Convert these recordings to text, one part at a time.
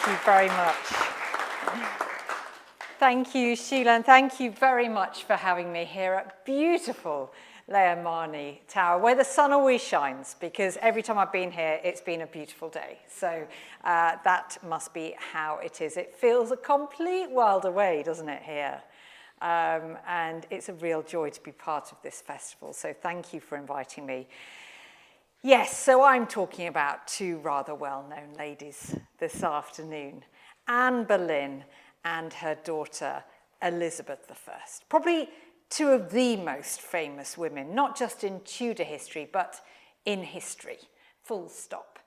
you very much. Thank you, Sheila, and thank you very much for having me here at beautiful Lord Marney Tower, where the sun always shines, because every time I've been here, it's been a beautiful day. So that must be how it is. It feels a complete world away, doesn't it, here? And it's a real joy to be part of this festival. So thank you for inviting me. Yes, so I'm talking about two rather well-known ladies this afternoon, Anne Boleyn and her daughter, Elizabeth I. Probably two of the most famous women, not just in Tudor history, but in history, full stop.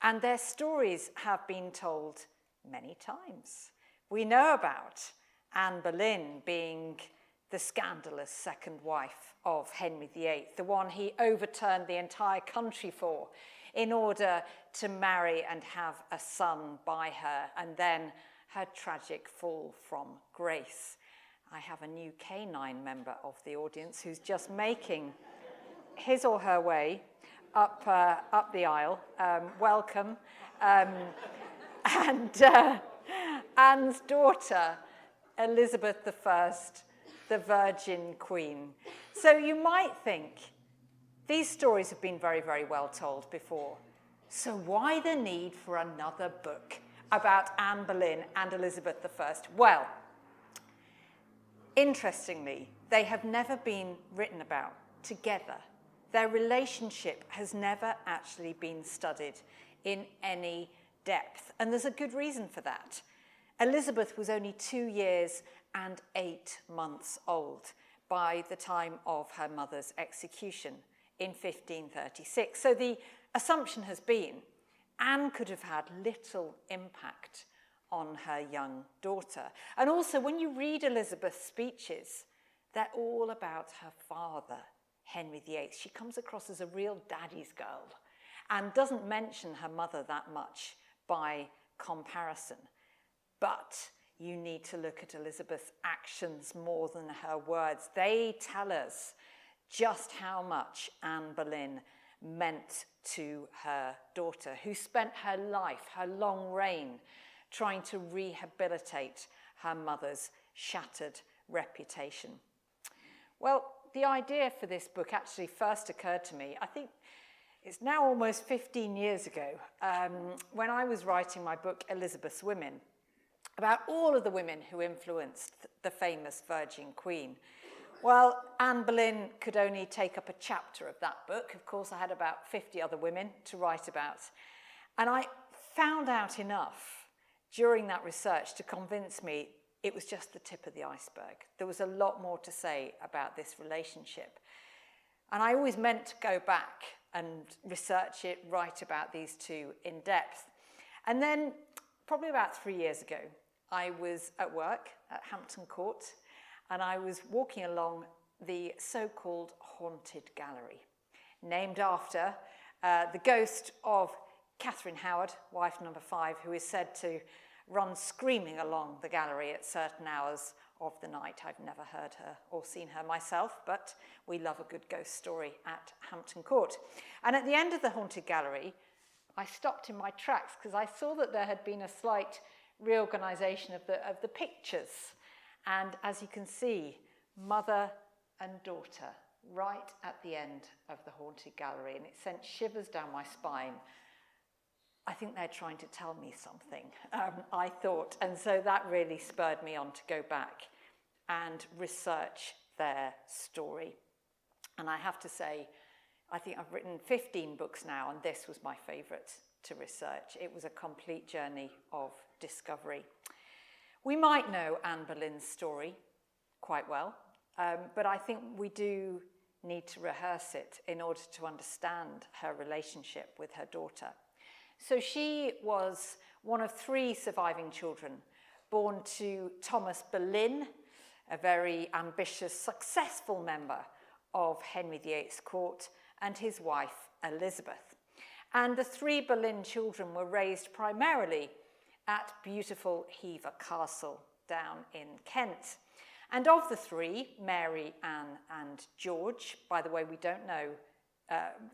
And their stories have been told many times. We know about Anne Boleyn being the scandalous second wife of Henry VIII, the one he overturned the entire country for in order to marry and have a son by her, and then her tragic fall from grace. I have a new canine member of the audience who's just making his or her way up the aisle. Welcome. And Anne's daughter, Elizabeth I, the Virgin Queen. So you might think these stories have been very, very well told before. So why the need for another book about Anne Boleyn and Elizabeth I? Well, interestingly, they have never been written about together. Their relationship has never actually been studied in any depth, and there's a good reason for that. Elizabeth was only 2 years and 8 months old by the time of her mother's execution in 1536. So the assumption has been Anne could have had little impact on her young daughter. And also, when you read Elizabeth's speeches, they're all about her father, Henry VIII. She comes across as a real daddy's girl and doesn't mention her mother that much by comparison. But you need to look at Elizabeth's actions more than her words. They tell us just how much Anne Boleyn meant to her daughter, who spent her life, her long reign, trying to rehabilitate her mother's shattered reputation. Well, the idea for this book actually first occurred to me, I think it's now almost 15 years ago, when I was writing my book, Elizabeth's Women, about all of the women who influenced the famous Virgin Queen. Well, Anne Boleyn could only take up a chapter of that book. Of course, I had about 50 other women to write about. And I found out enough during that research to convince me it was just the tip of the iceberg. There was a lot more to say about this relationship. And I always meant to go back and research it, write about these two in depth. And then, probably about 3 years ago, I was at work at Hampton Court, and I was walking along the so-called Haunted Gallery, named after the ghost of Catherine Howard, wife number 5, who is said to run screaming along the gallery at certain hours of the night. I've never heard her or seen her myself, but we love a good ghost story at Hampton Court. And at the end of the Haunted Gallery, I stopped in my tracks because I saw that there had been a slight reorganisation of the pictures. And as you can see, mother and daughter right at the end of the Haunted Gallery, and it sent shivers down my spine. I think they're trying to tell me something, I thought. And so that really spurred me on to go back and research their story. And I have to say, I think I've written 15 books now, and this was my favourite to research. It was a complete journey of discovery. We might know Anne Boleyn's story quite well, but I think we do need to rehearse it in order to understand her relationship with her daughter. So she was one of 3 surviving children born to Thomas Boleyn, a very ambitious, successful member of Henry VIII's court, and his wife, Elizabeth. And the 3 Boleyn children were raised primarily at beautiful Hever Castle down in Kent. And of the 3, Mary, Anne, and George, by the way, we don't know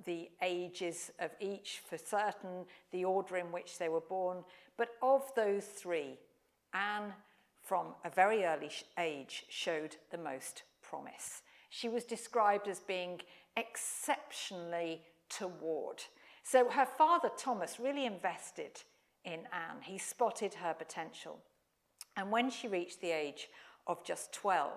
the ages of each for certain, the order in which they were born. But of those three, Anne, from a very early age, showed the most promise. She was described as being exceptionally toward. So her father, Thomas, really invested in Anne. He spotted her potential. And when she reached the age of just 12,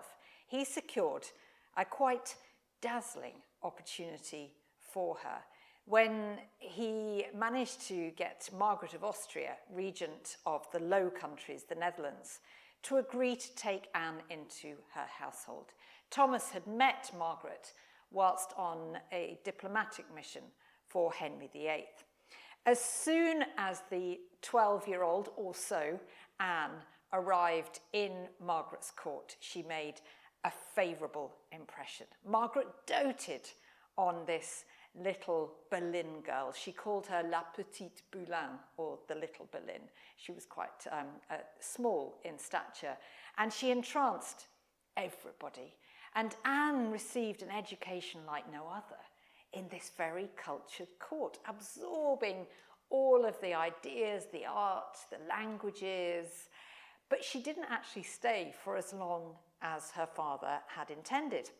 he secured a quite dazzling opportunity for her when he managed to get Margaret of Austria, regent of the Low Countries, the Netherlands, to agree to take Anne into her household. Thomas had met Margaret whilst on a diplomatic mission for Henry VIII. As soon as the 12-year-old, or so, Anne, arrived in Margaret's court, she made a favourable impression. Margaret doted on this little Boleyn girl. She called her La Petite Boleyn, or the little Boleyn. She was quite small in stature, and she entranced everybody. And Anne received an education like no other in this very cultured court, absorbing all of the ideas, the art, the languages. But she didn't actually stay for as long as her father had intended.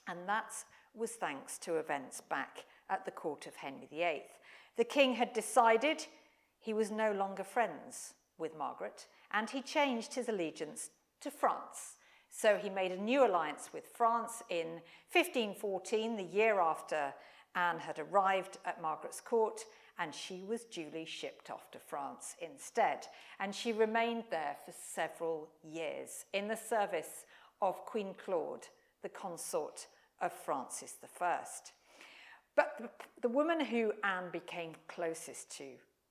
And that was thanks to events back at the court of Henry VIII. The king had decided he was no longer friends with Margaret, and he changed his allegiance to France. So he made a new alliance with France in 1514, the year after Anne had arrived at Margaret's court, and she was duly shipped off to France instead. And she remained there for several years in the service of Queen Claude, the consort of Francis I. But the woman who Anne became closest to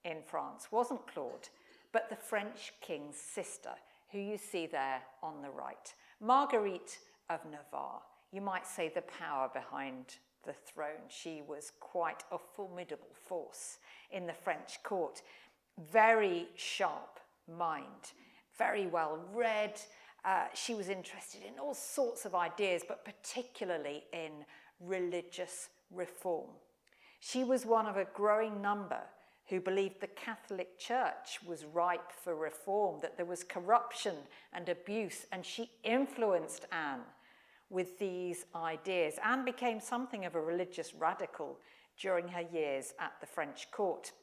in France wasn't Claude, but the French king's sister, who you see there on the right, Marguerite of Navarre. You might say the power behind the throne. She was quite a formidable force in the French court. Very sharp mind, very well read. She was interested in all sorts of ideas, but particularly in religious reform. She was one of a growing number who believed the Catholic Church was ripe for reform, that there was corruption and abuse, and she influenced Anne with these ideas. Anne became something of a religious radical during her years at the French court.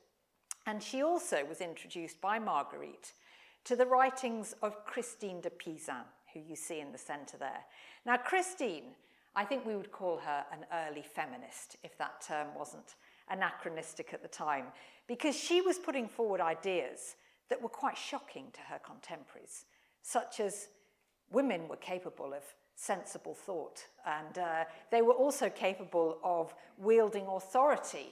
And she also was introduced by Marguerite to the writings of Christine de Pizan, who you see in the centre there. Now, Christine, I think we would call her an early feminist, if that term wasn't anachronistic at the time, because she was putting forward ideas that were quite shocking to her contemporaries, such as women were capable of sensible thought, and they were also capable of wielding authority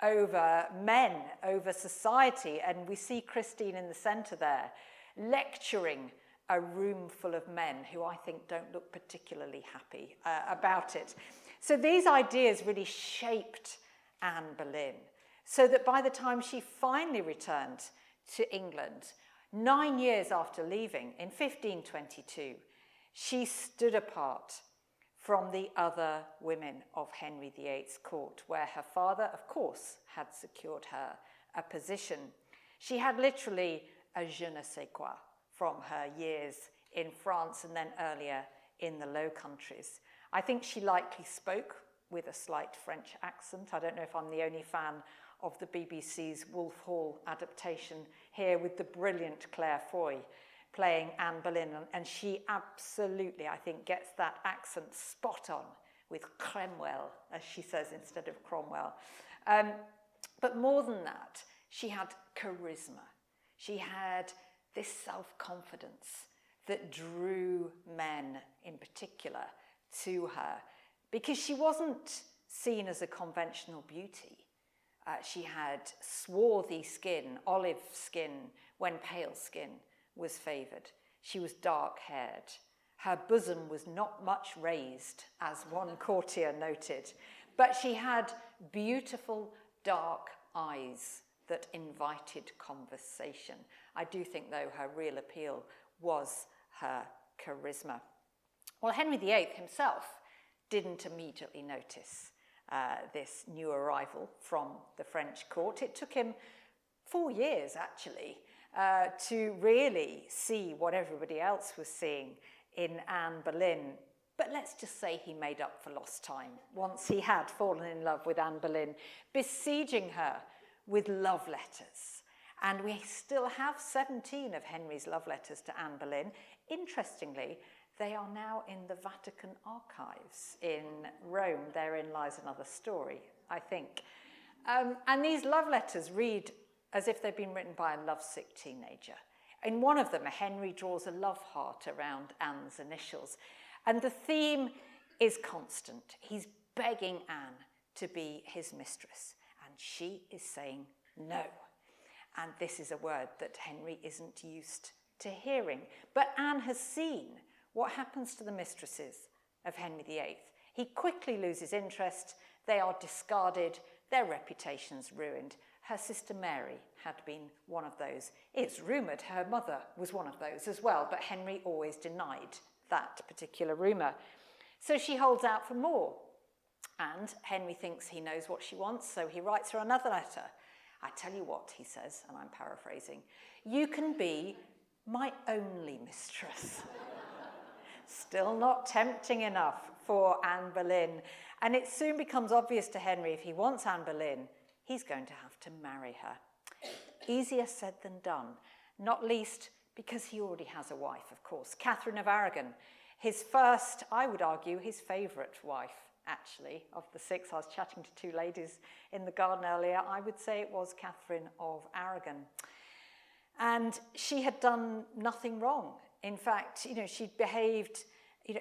over men, over society. And we see Christine in the centre there, lecturing a room full of men who I think don't look particularly happy about it. So these ideas really shaped Anne Boleyn, so that by the time she finally returned to England, 9 years after leaving, in 1522, she stood apart from the other women of Henry VIII's court, where her father, of course, had secured her a position. She had literally a je ne sais quoi from her years in France and then earlier in the Low Countries. I think she likely spoke with a slight French accent. I don't know if I'm the only fan of the BBC's Wolf Hall adaptation here with the brilliant Claire Foy playing Anne Boleyn, and she absolutely, I think, gets that accent spot on with Cromwell, as she says, instead of Cromwell. But more than that, she had charisma. She had this self-confidence that drew men in particular to her, because she wasn't seen as a conventional beauty. She had swarthy skin, olive skin, when pale skin was favoured. She was dark-haired. Her bosom was not much raised, as one courtier noted, but she had beautiful dark eyes that invited conversation. I do think, though, her real appeal was her charisma. Well, Henry VIII himself didn't immediately notice this new arrival from the French court. It took him 4 years, actually, to really see what everybody else was seeing in Anne Boleyn. But let's just say he made up for lost time once he had fallen in love with Anne Boleyn, besieging her with love letters. And we still have 17 of Henry's love letters to Anne Boleyn. Interestingly, they are now in the Vatican archives in Rome. Therein lies another story, I think. And these love letters read as if they've been written by a lovesick teenager. In one of them, Henry draws a love heart around Anne's initials. And the theme is constant. He's begging Anne to be his mistress, and she is saying no. And this is a word that Henry isn't used to hearing. But Anne has seen what happens to the mistresses of Henry VIII. He quickly loses interest, they are discarded, their reputation's ruined. Her sister Mary had been one of those. It's rumoured her mother was one of those as well, but Henry always denied that particular rumour. So she holds out for more. And Henry thinks he knows what she wants, so he writes her another letter. I tell you what, he says, and I'm paraphrasing, you can be my only mistress. Still not tempting enough for Anne Boleyn. And it soon becomes obvious to Henry if he wants Anne Boleyn, he's going to have to marry her. Easier said than done, not least because he already has a wife, of course, Catherine of Aragon. His first, I would argue, his favourite wife, actually, of the six. I was chatting to two ladies in the garden earlier. I would say it was Catherine of Aragon. And she had done nothing wrong. In fact, she'd behaved,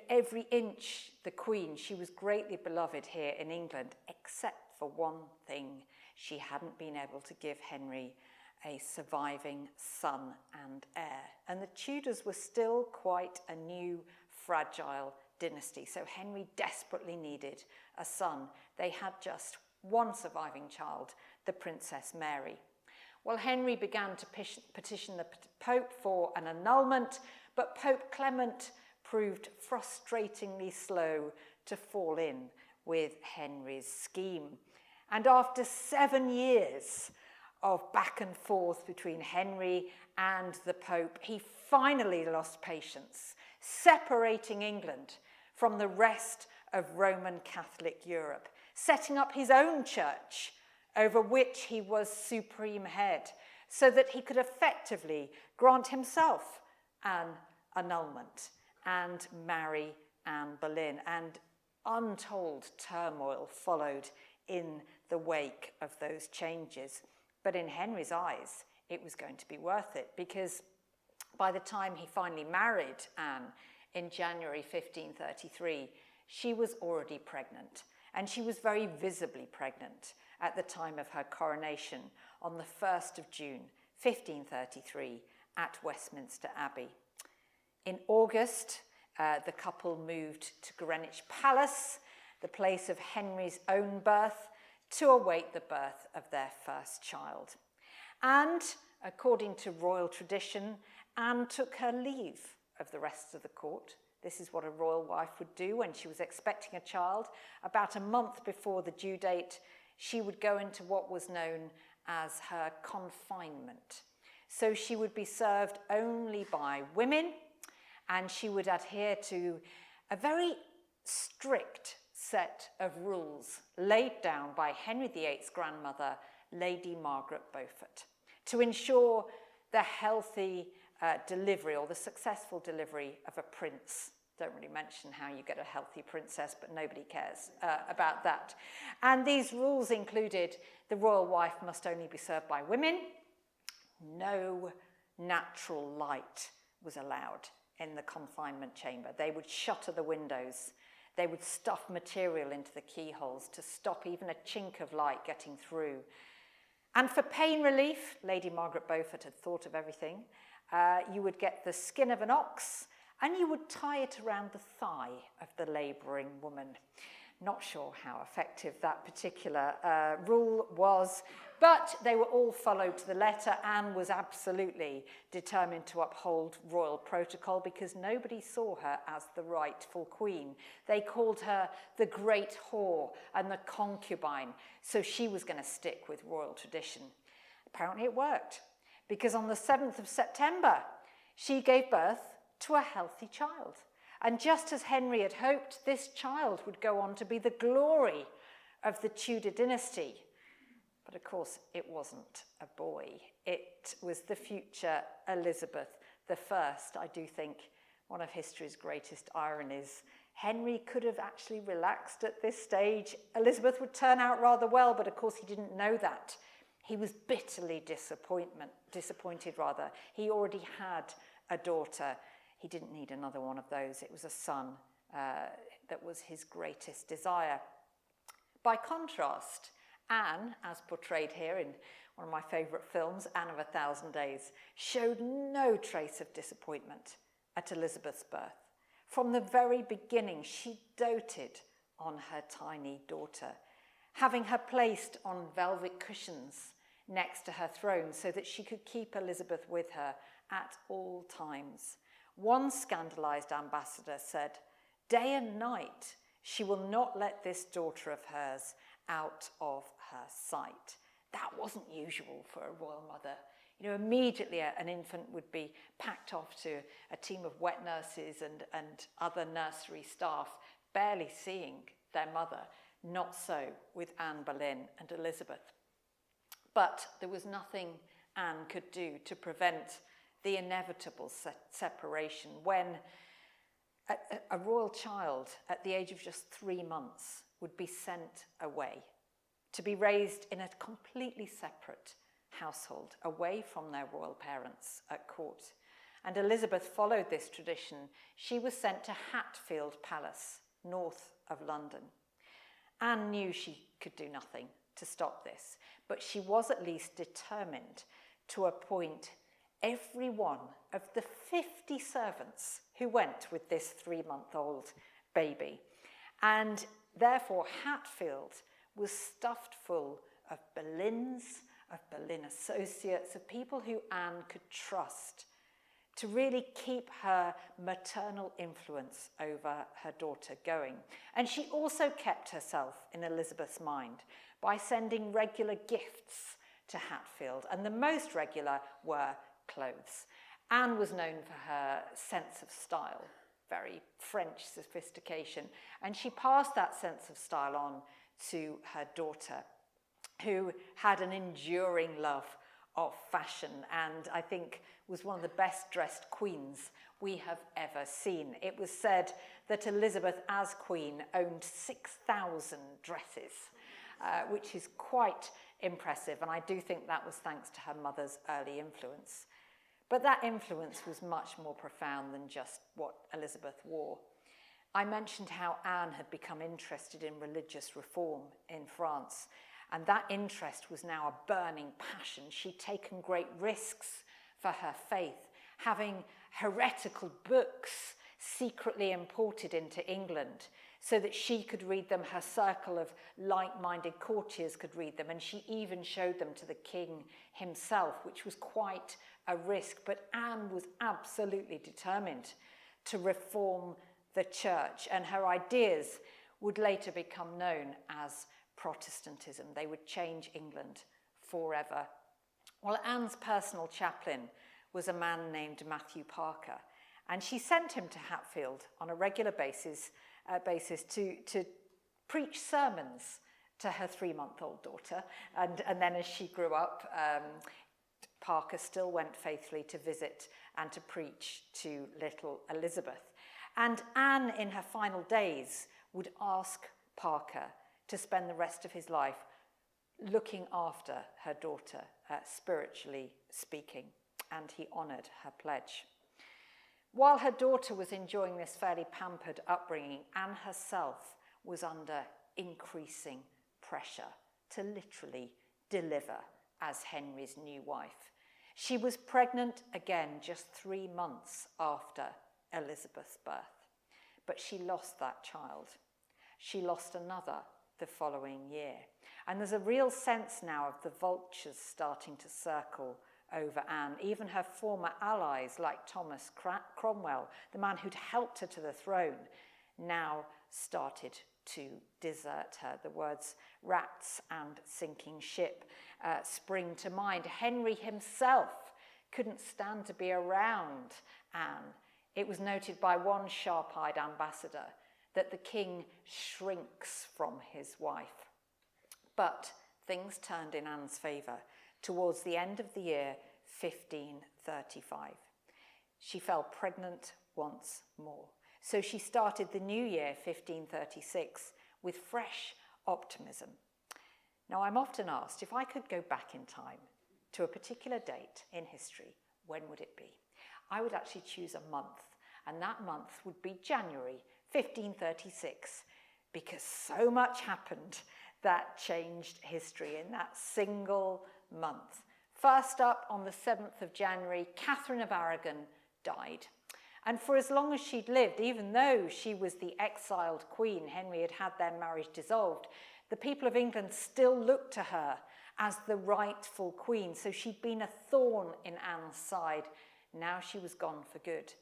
every inch the Queen. She was greatly beloved here in England, except for one thing. She hadn't been able to give Henry a surviving son and heir. And the Tudors were still quite a new, fragile dynasty. So Henry desperately needed a son. They had just one surviving child, the Princess Mary. Well, Henry began to petition the Pope for an annulment, but Pope Clement proved frustratingly slow to fall in with Henry's scheme. And after 7 years of back and forth between Henry and the Pope, he finally lost patience, separating England from the rest of Roman Catholic Europe, setting up his own church over which he was supreme head, so that he could effectively grant himself an annulment and marry Anne Boleyn. And untold turmoil followed in the wake of those changes. But in Henry's eyes, it was going to be worth it, because by the time he finally married Anne in January 1533, she was already pregnant, and she was very visibly pregnant at the time of her coronation on the 1st of June 1533 at Westminster Abbey. In August, the couple moved to Greenwich Palace, the place of Henry's own birth, to await the birth of their first child. And, according to royal tradition, Anne took her leave of the rest of the court. This is what a royal wife would do when she was expecting a child. About a month before the due date, she would go into what was known as her confinement. So she would be served only by women, and she would adhere to a very strict set of rules laid down by Henry VIII's grandmother, Lady Margaret Beaufort, to ensure the healthy delivery or the successful delivery of a prince. Don't really mention how you get a healthy princess, but nobody cares about that. And these rules included the royal wife must only be served by women. No natural light was allowed in the confinement chamber. They would shutter the windows. They would stuff material into the keyholes to stop even a chink of light getting through. And for pain relief, Lady Margaret Beaufort had thought of everything. You would get the skin of an ox, and you would tie it around the thigh of the labouring woman. Not sure how effective that particular rule was, but they were all followed to the letter. Anne was absolutely determined to uphold royal protocol because nobody saw her as the rightful queen. They called her the great whore and the concubine, so she was going to stick with royal tradition. Apparently it worked, because on the 7th of September, she gave birth to a healthy child. And just as Henry had hoped, this child would go on to be the glory of the Tudor dynasty. But of course, it wasn't a boy. It was the future Elizabeth I. I do think one of history's greatest ironies. Henry could have actually relaxed at this stage. Elizabeth would turn out rather well, but of course he didn't know that. He was bitterly disappointed. He already had a daughter. He didn't need another one of those. It was a son that was his greatest desire. By contrast, Anne, as portrayed here in one of my favourite films, Anne of a Thousand Days, showed no trace of disappointment at Elizabeth's birth. From the very beginning, she doted on her tiny daughter, having her placed on velvet cushions next to her throne so that she could keep Elizabeth with her at all times. One scandalized ambassador said, "Day and night, she will not let this daughter of hers out of her sight." That wasn't usual for a royal mother. You know, immediately an infant would be packed off to a team of wet nurses and other nursery staff, barely seeing their mother. Not so with Anne Boleyn and Elizabeth. But there was nothing Anne could do to prevent the inevitable separation when a royal child at the age of just 3 months would be sent away to be raised in a completely separate household, away from their royal parents at court. And Elizabeth followed this tradition. She was sent to Hatfield Palace, north of London. Anne knew she could do nothing to stop this, but she was at least determined to appoint every one of the 50 servants who went with this 3-month-old baby. And therefore, Hatfield was stuffed full of Boleyns, of Boleyn associates, of people who Anne could trust to really keep her maternal influence over her daughter going. And she also kept herself in Elizabeth's mind by sending regular gifts to Hatfield, and the most regular were clothes. Anne was known for her sense of style, very French sophistication, and she passed that sense of style on to her daughter, who had an enduring love of fashion and I think was one of the best dressed queens we have ever seen. It was said that Elizabeth as queen owned 6,000 dresses, which is quite impressive, and I do think that was thanks to her mother's early influence. But that influence was much more profound than just what Elizabeth wore. I mentioned how Anne had become interested in religious reform in France, and that interest was now a burning passion. She'd taken great risks for her faith, having heretical books secretly imported into England so that she could read them, her circle of like-minded courtiers could read them, and she even showed them to the king himself, which was quite a risk. But Anne was absolutely determined to reform the church, and her ideas would later become known as Protestantism. They would change England forever. Well, Anne's personal chaplain was a man named Matthew Parker, and she sent him to Hatfield on a regular basis to preach sermons to her 3-month-old daughter. And then as she grew up, Parker still went faithfully to visit and to preach to little Elizabeth. And Anne, in her final days, would ask Parker to spend the rest of his life looking after her daughter, spiritually speaking, and he honoured her pledge. While her daughter was enjoying this fairly pampered upbringing, Anne herself was under increasing pressure to literally deliver as Henry's new wife. She was pregnant again just 3 months after Elizabeth's birth, but she lost that child. she lost another the following year. And there's a real sense now of the vultures starting to circle over Anne. Even her former allies like Thomas Cromwell, the man who'd helped her to the throne, now started to desert her. The words rats and sinking ship spring to mind. Henry himself couldn't stand to be around Anne. It was noted by one sharp-eyed ambassador that the king shrinks from his wife. But things turned in Anne's favour towards the end of the year 1535. She fell pregnant once more. So she started the new year 1536 with fresh optimism. Now, I'm often asked if I could go back in time to a particular date in history, when would it be? I would actually choose a month, and that month would be January 1536, because so much happened that changed history in that single month. First up, on the 7th of January, Catherine of Aragon died. And for as long as she'd lived, even though she was the exiled queen, Henry had had their marriage dissolved, the people of England still looked to her as the rightful queen. So she'd been a thorn in Anne's side. Now she was gone for good.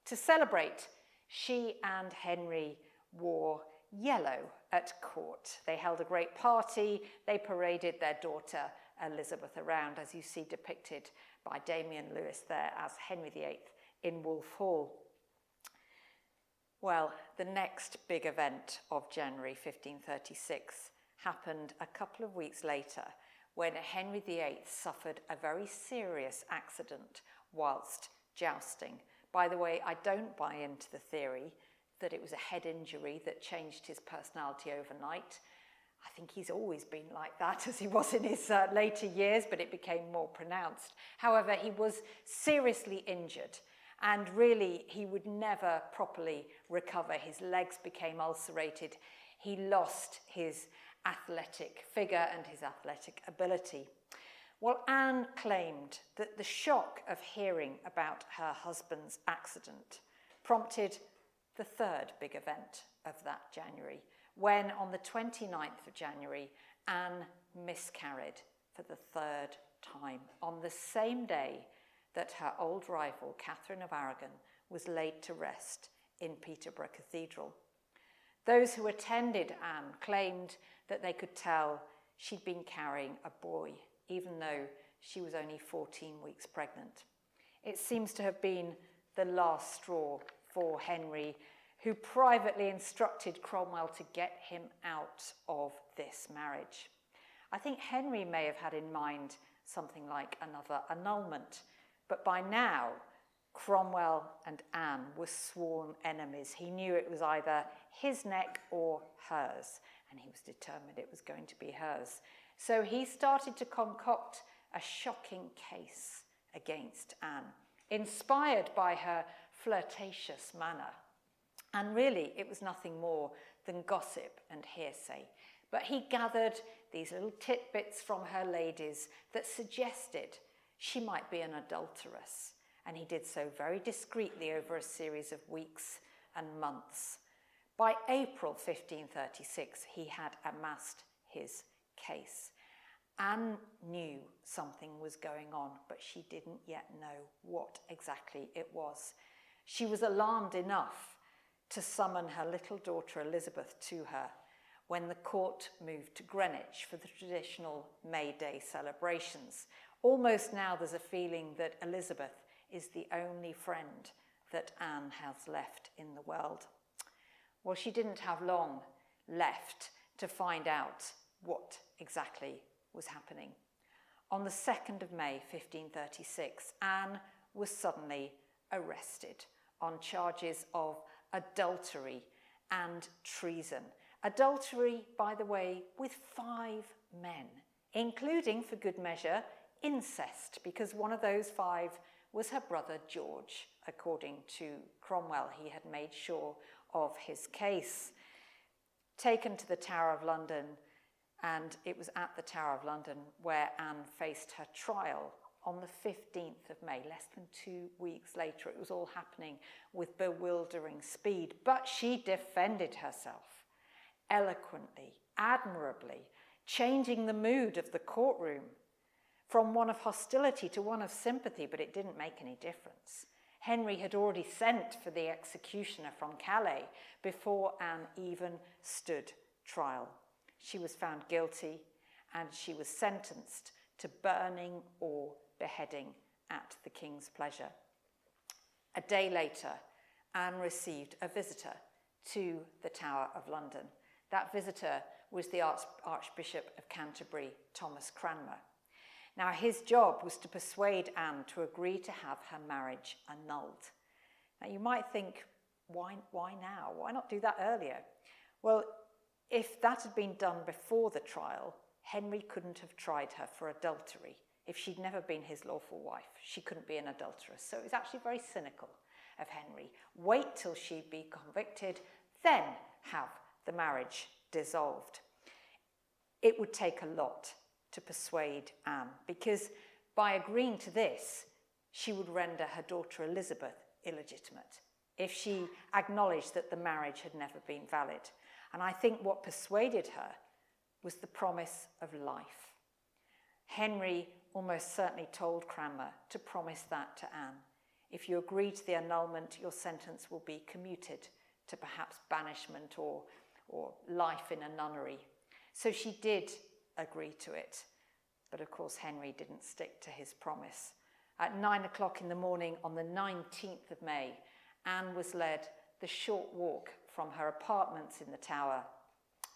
To celebrate, she and Henry wore yellow at court. They held a great party. They paraded their daughter Elizabeth around, as you see depicted by Damian Lewis there as Henry VIII in Wolf Hall. Well, the next big event of January 1536 happened a couple of weeks later, when Henry VIII suffered a very serious accident whilst jousting. By the way, I don't buy into the theory that it was a head injury that changed his personality overnight. I think he's always been like that, as he was in his later years, but it became more pronounced. However, he was seriously injured, and really he would never properly recover. His legs became ulcerated. He lost his athletic figure and his athletic ability. Well, Anne claimed that the shock of hearing about her husband's accident prompted the third big event of that January, when on the 29th of January, Anne miscarried for the third time, on the same day that her old rival, Catherine of Aragon, was laid to rest in Peterborough Cathedral. Those who attended Anne claimed that they could tell she'd been carrying a boy, even though she was only 14 weeks pregnant. It seems to have been the last straw for Henry, who privately instructed Cromwell to get him out of this marriage. I think Henry may have had in mind something like another annulment, but by now, Cromwell and Anne were sworn enemies. He knew it was either his neck or hers, and he was determined it was going to be hers. So he started to concoct a shocking case against Anne, inspired by her flirtatious manner. And really, it was nothing more than gossip and hearsay. But he gathered these little tidbits from her ladies that suggested she might be an adulteress. And he did so very discreetly over a series of weeks and months. By April 1536, he had amassed his case. Anne knew something was going on, but she didn't yet know what exactly it was. She was alarmed enough to summon her little daughter Elizabeth to her when the court moved to Greenwich for the traditional May Day celebrations. Almost now there's a feeling that Elizabeth is the only friend that Anne has left in the world. Well, she didn't have long left to find out what exactly was happening. On the 2nd of May 1536, Anne was suddenly arrested on charges of adultery and treason. Adultery, by the way, with 5 men, including, for good measure, incest, because one of those 5 was her brother George, according to Cromwell. He had made sure of his case. Taken to the Tower of London, and it was at the Tower of London where Anne faced her trial on the 15th of May, less than 2 weeks later. It was all happening with bewildering speed, but she defended herself. eloquently, admirably, changing the mood of the courtroom from one of hostility to one of sympathy, but it didn't make any difference. Henry had already sent for the executioner from Calais before Anne even stood trial. She was found guilty and she was sentenced to burning or beheading at the king's pleasure. A day later, Anne received a visitor to the Tower of London. That visitor was the Archbishop of Canterbury, Thomas Cranmer. Now, his job was to persuade Anne to agree to have her marriage annulled. Now, you might think, why now? Why not do that earlier? Well, if that had been done before the trial, Henry couldn't have tried her for adultery. If she'd never been his lawful wife, she couldn't be an adulteress. So it was actually very cynical of Henry. Wait till she'd be convicted, then have the marriage dissolved. It would take a lot to persuade Anne, because by agreeing to this, she would render her daughter Elizabeth illegitimate if she acknowledged that the marriage had never been valid. And I think what persuaded her was the promise of life. Henry almost certainly told Cranmer to promise that to Anne. If you agree to the annulment, your sentence will be commuted to perhaps banishment or life in a nunnery. So she did agree to it. But of course, Henry didn't stick to his promise. At 9 o'clock in the morning on the 19th of May, Anne was led the short walk from her apartments in the Tower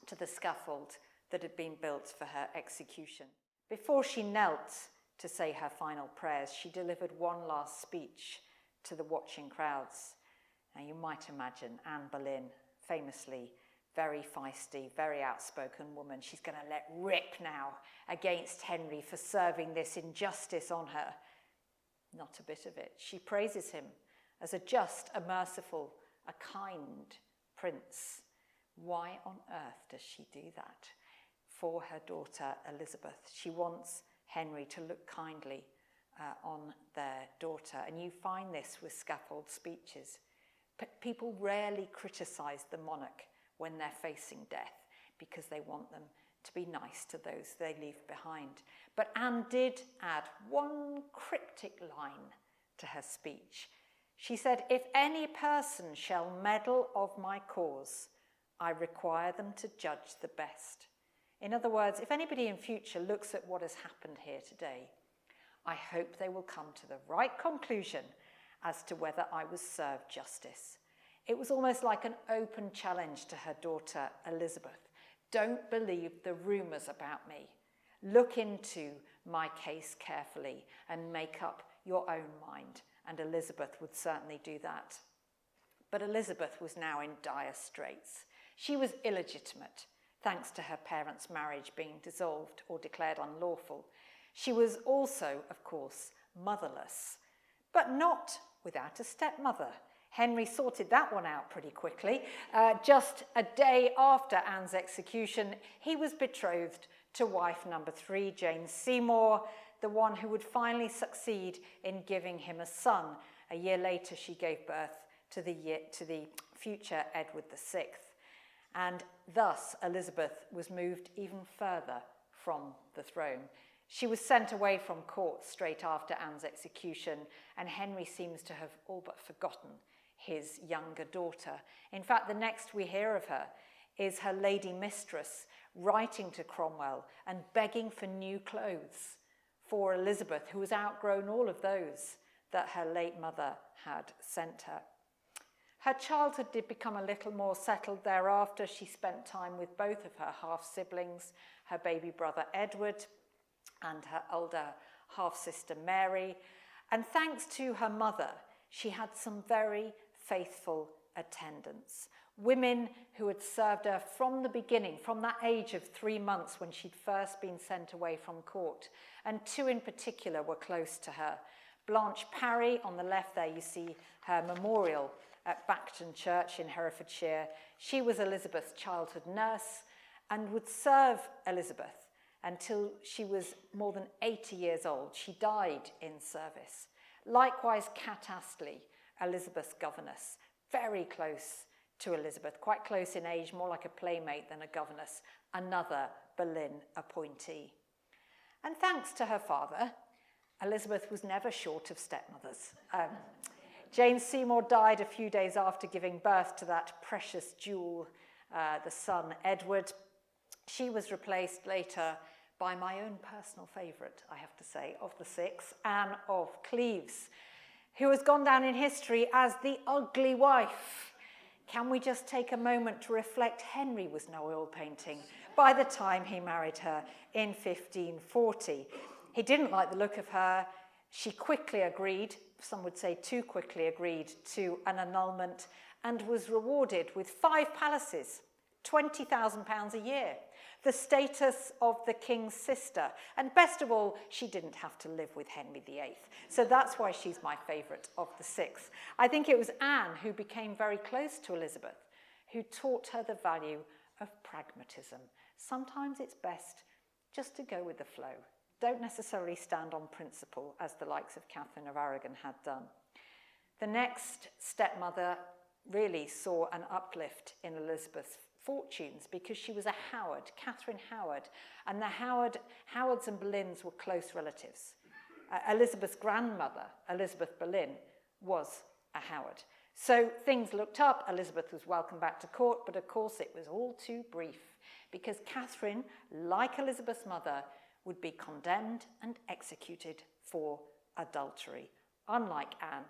to the scaffold that had been built for her execution. Before she knelt to say her final prayers, she delivered one last speech to the watching crowds. Now, you might imagine Anne Boleyn, famously very feisty, very outspoken woman. She's going to let rip now against Henry for serving this injustice on her. Not a bit of it. She praises him as a just, a merciful, a kind prince. Why on earth does she do that? For her daughter Elizabeth. She wants Henry to look kindly on their daughter. And you find this with scaffold speeches. People rarely criticise the monarch when they're facing death, because they want them to be nice to those they leave behind. But Anne did add one cryptic line to her speech. She said, "If any person shall meddle of my cause, I require them to judge the best." In other words, if anybody in future looks at what has happened here today, I hope they will come to the right conclusion as to whether I was served justice. It was almost like an open challenge to her daughter Elizabeth. Don't believe the rumours about me. Look into my case carefully and make up your own mind. And Elizabeth would certainly do that. But Elizabeth was now in dire straits. She was illegitimate, thanks to her parents' marriage being dissolved or declared unlawful. She was also, of course, motherless, but not without a stepmother. Henry sorted that one out pretty quickly. Just a day after Anne's execution, he was betrothed to wife number 3, Jane Seymour, the one who would finally succeed in giving him a son. A year later, she gave birth to the future Edward VI. And thus, Elizabeth was moved even further from the throne. She was sent away from court straight after Anne's execution, and Henry seems to have all but forgotten his younger daughter. In fact, the next we hear of her is her lady mistress writing to Cromwell and begging for new clothes for Elizabeth, who has outgrown all of those that her late mother had sent her. Her childhood did become a little more settled thereafter. She spent time with both of her half-siblings, her baby brother Edward and her older half-sister Mary. And thanks to her mother, she had some very faithful attendants, women who had served her from the beginning, from that age of 3 months when she'd first been sent away from court. And 2 in particular were close to her. Blanche Parry, on the left there you see her memorial at Bacton Church in Herefordshire. She was Elizabeth's childhood nurse and would serve Elizabeth until she was more than 80 years old. She died in service. Likewise, Cat Astley, Elizabeth's governess, very close to Elizabeth, quite close in age, more like a playmate than a governess, another Boleyn appointee. And thanks to her father, Elizabeth was never short of stepmothers. Jane Seymour died a few days after giving birth to that precious jewel, the son Edward. She was replaced later by my own personal favourite, I have to say, of the six, Anne of Cleves, who has gone down in history as the ugly wife. Can we just take a moment to reflect Henry was no oil painting by the time he married her in 1540. He didn't like the look of her. She quickly agreed, some would say too quickly agreed, to an annulment and was rewarded with 5 palaces, £20,000 a year, the status of the king's sister. And best of all, she didn't have to live with Henry VIII. So that's why she's my favourite of the 6. I think it was Anne who became very close to Elizabeth, who taught her the value of pragmatism. Sometimes it's best just to go with the flow. Don't necessarily stand on principle, as the likes of Catherine of Aragon had done. The next stepmother really saw an uplift in Elizabeth's fortunes because she was a Howard, Catherine Howard, and the Howards and Boleyns were close relatives. Elizabeth's grandmother, Elizabeth Boleyn, was a Howard. So things looked up. Elizabeth was welcomed back to court, but of course it was all too brief because Catherine, like Elizabeth's mother, would be condemned and executed for adultery. Unlike Anne,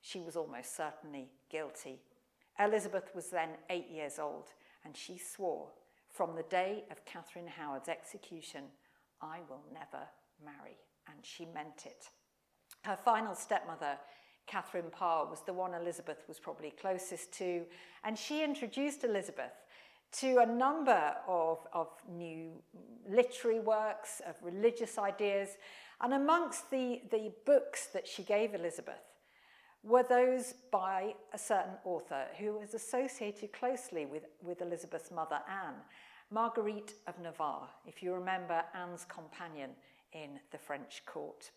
she was almost certainly guilty. Elizabeth was then 8 years old, and she swore, from the day of Catherine Howard's execution, I will never marry, and she meant it. Her final stepmother, Catherine Parr, was the one Elizabeth was probably closest to, and she introduced Elizabeth to a number of new literary works, of religious ideas, and amongst the books that she gave Elizabeth were those by a certain author who was associated closely with Elizabeth's mother, Anne, Marguerite of Navarre, if you remember Anne's companion in the French court.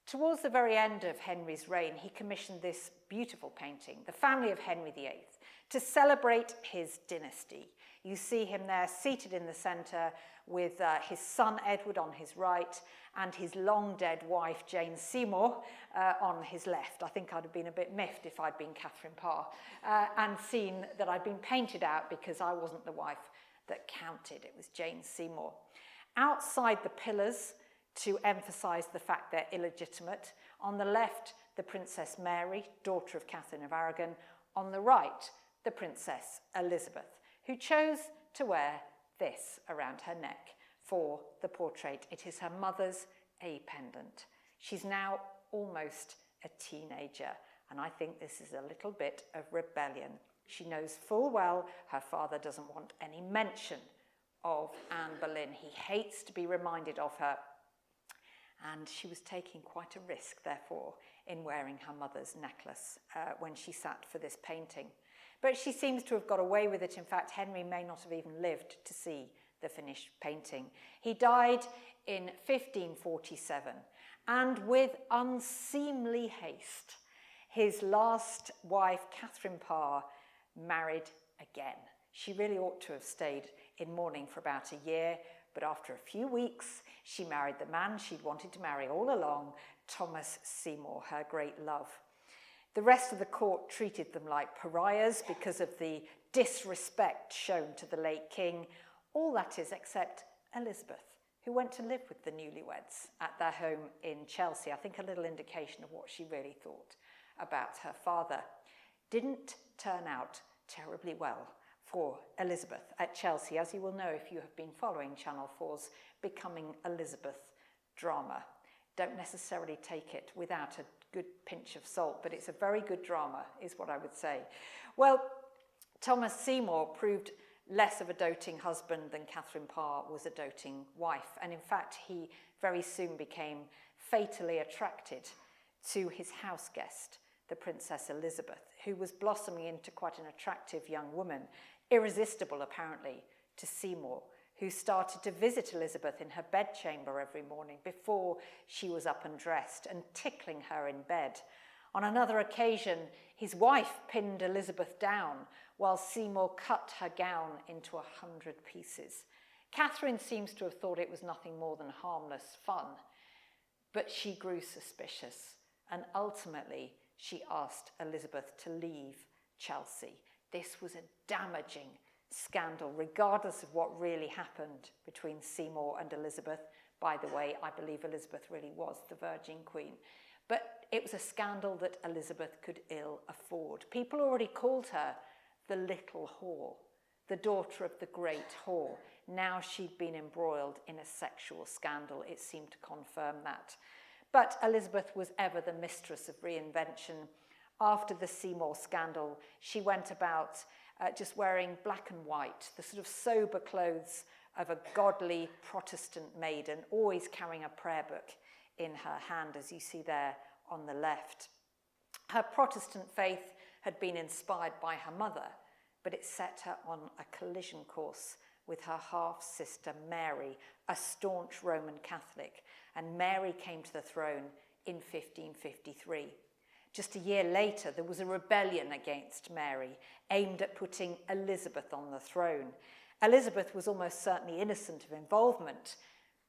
Towards the very end of Henry's reign, he commissioned this beautiful painting, The Family of Henry VIII, to celebrate his dynasty. You see him there seated in the centre with his son Edward on his right and his long-dead wife Jane Seymour on his left. I think I'd have been a bit miffed if I'd been Catherine Parr and seen that I'd been painted out because I wasn't the wife that counted. It was Jane Seymour. Outside the pillars, to emphasise the fact they're illegitimate, on the left, the Princess Mary, daughter of Catherine of Aragon. On the right, the Princess Elizabeth, who chose to wear this around her neck for the portrait. It is her mother's A pendant. She's now almost a teenager, and I think this is a little bit of rebellion. She knows full well her father doesn't want any mention of Anne Boleyn. He hates to be reminded of her, and she was taking quite a risk, therefore, in wearing her mother's necklace when she sat for this painting. But she seems to have got away with it. In fact, Henry may not have even lived to see the finished painting. He died in 1547, and with unseemly haste, his last wife, Catherine Parr, married again. She really ought to have stayed in mourning for about a year, but after a few weeks, she married the man she'd wanted to marry all along, Thomas Seymour, her great love. The rest of the court treated them like pariahs because of the disrespect shown to the late king. All that is except Elizabeth, who went to live with the newlyweds at their home in Chelsea. I think a little indication of what she really thought about her father. Didn't turn out terribly well for Elizabeth at Chelsea, as you will know if you have been following Channel 4's Becoming Elizabeth drama. Don't necessarily take it without a good pinch of salt, but it's a very good drama, is what I would say. Well, Thomas Seymour proved less of a doting husband than Catherine Parr was a doting wife, and in fact, he very soon became fatally attracted to his house guest, the Princess Elizabeth, who was blossoming into quite an attractive young woman, irresistible apparently to Seymour, who started to visit Elizabeth in her bedchamber every morning before she was up and dressed and tickling her in bed. On another occasion, his wife pinned Elizabeth down while Seymour cut her gown into 100 pieces. Catherine seems to have thought it was nothing more than harmless fun, but she grew suspicious, and ultimately she asked Elizabeth to leave Chelsea. This was a damaging scandal, regardless of what really happened between Seymour and Elizabeth. By the way, I believe Elizabeth really was the Virgin Queen. But it was a scandal that Elizabeth could ill afford. People already called her the little whore, the daughter of the great whore. Now she'd been embroiled in a sexual scandal. It seemed to confirm that. But Elizabeth was ever the mistress of reinvention. After the Seymour scandal, she went about just wearing black and white, the sort of sober clothes of a godly Protestant maiden, always carrying a prayer book in her hand, as you see there on the left. Her Protestant faith had been inspired by her mother, but it set her on a collision course with her half-sister Mary, a staunch Roman Catholic, and Mary came to the throne in 1553. Just a year later, there was a rebellion against Mary, aimed at putting Elizabeth on the throne. Elizabeth was almost certainly innocent of involvement,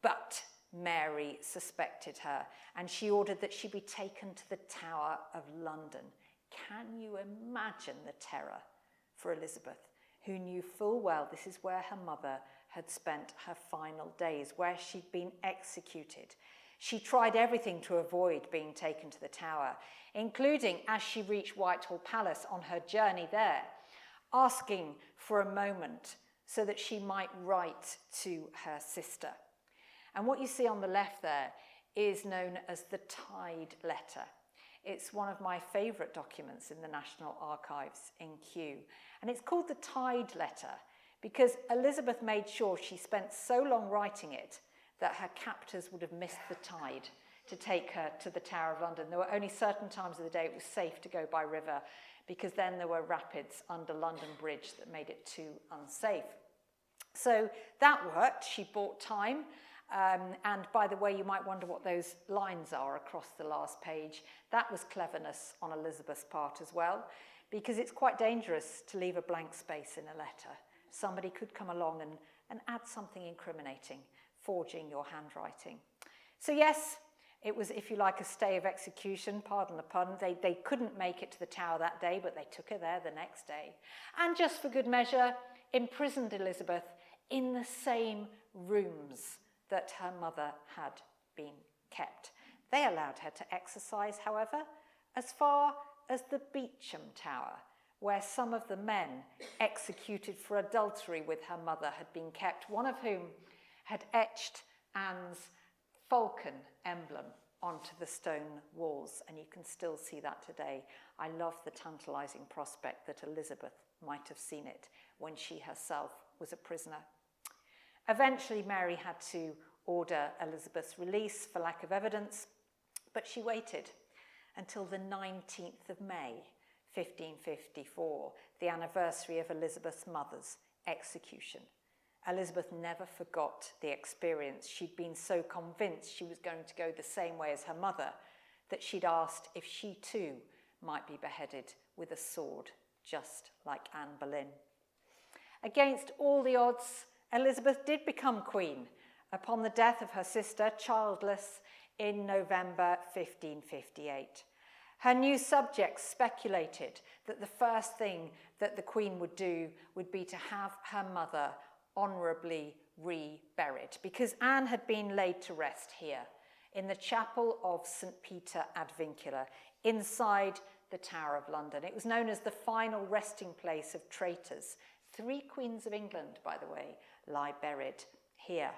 but Mary suspected her, and she ordered that she be taken to the Tower of London. Can you imagine the terror for Elizabeth, who knew full well this is where her mother had spent her final days, where she'd been executed? She tried everything to avoid being taken to the Tower, including as she reached Whitehall Palace on her journey there, asking for a moment so that she might write to her sister. And what you see on the left there is known as the Tide Letter. It's one of my favourite documents in the National Archives in Kew. And it's called the Tide Letter because Elizabeth made sure she spent so long writing it that her captors would have missed the tide to take her to the Tower of London. There were only certain times of the day it was safe to go by river, because then there were rapids under London Bridge that made it too unsafe. So that worked. She bought time. And by the way, you might wonder what those lines are across the last page. That was cleverness on Elizabeth's part as well, because it's quite dangerous to leave a blank space in a letter. Somebody could come along and add something incriminating, forging your handwriting. So yes, it was, if you like, a stay of execution, pardon the pun. They couldn't make it to the Tower that day, but they took her there the next day. And just for good measure, imprisoned Elizabeth in the same rooms that her mother had been kept. They allowed her to exercise, however, as far as the Beauchamp Tower, where some of the men executed for adultery with her mother had been kept, one of whom had etched Anne's falcon emblem onto the stone walls, and you can still see that today. I love the tantalising prospect that Elizabeth might have seen it when she herself was a prisoner. Eventually, Mary had to order Elizabeth's release for lack of evidence, but she waited until the 19th of May, 1554, the anniversary of Elizabeth's mother's execution. Elizabeth never forgot the experience. She'd been so convinced she was going to go the same way as her mother that she'd asked if she too might be beheaded with a sword, just like Anne Boleyn. Against all the odds, Elizabeth did become queen upon the death of her sister, childless, in November 1558. Her new subjects speculated that the first thing that the queen would do would be to have her mother honourably reburied, because Anne had been laid to rest here in the chapel of St. Peter ad Vincula, inside the Tower of London. It was known as the final resting place of traitors. 3 queens of England, by the way, lie buried here.